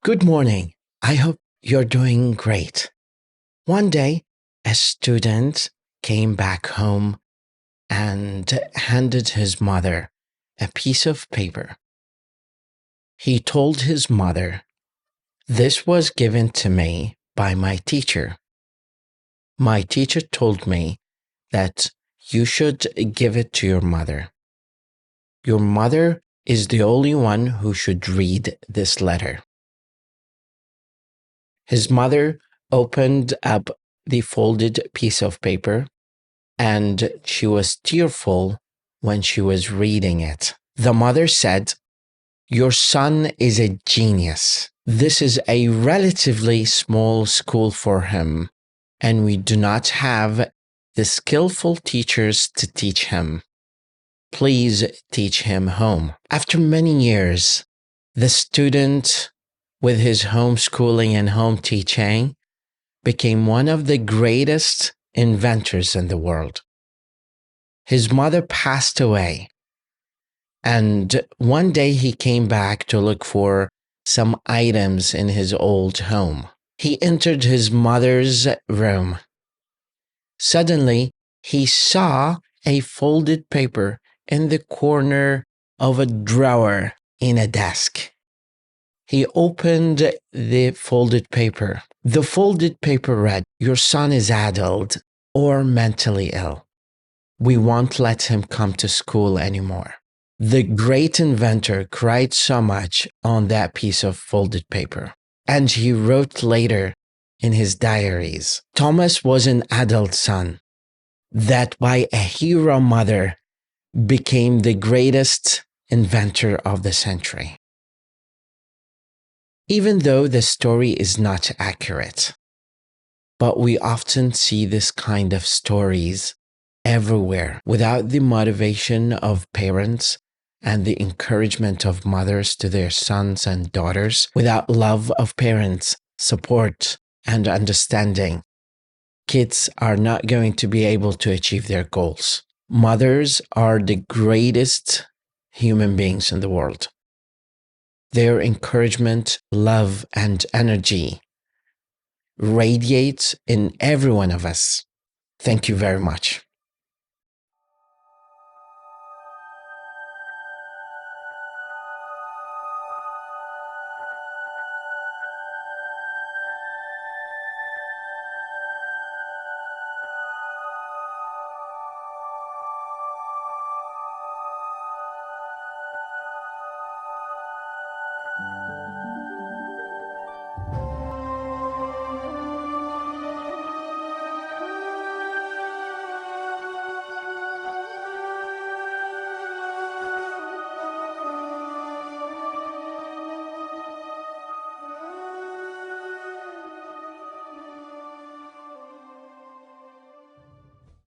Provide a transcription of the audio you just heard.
Good morning. I hope you're doing great. One day, a student came back home and handed his mother a piece of paper. He told his mother, "This was given to me by my teacher. My teacher told me that you should give it to your mother. Your mother is the only one who should read this letter." His mother opened up the folded piece of paper, and she was tearful when she was reading it. The mother said, "Your son is a genius. This is a relatively small school for him, and we do not have the skillful teachers to teach him. Please teach him home." After many years, the student, with his homeschooling and home teaching, became one of the greatest inventors in the world. His mother passed away, and one day he came back to look for some items in his old home. He entered his mother's room. Suddenly, he saw a folded paper in the corner of a drawer in a desk. He opened the folded paper. The folded paper read, "Your son is adult or mentally ill. We won't let him come to school anymore." The great inventor cried so much on that piece of folded paper, and he wrote later in his diaries, "Thomas was an adult son that by a hero mother became the greatest inventor of the century." Even though the story is not accurate, but we often see this kind of stories everywhere. Without the motivation of parents and the encouragement of mothers to their sons and daughters, without love of parents, support, and understanding, kids are not going to be able to achieve their goals. Mothers are the greatest human beings in the world. Their encouragement, love, and energy radiates in every one of us. Thank you very much.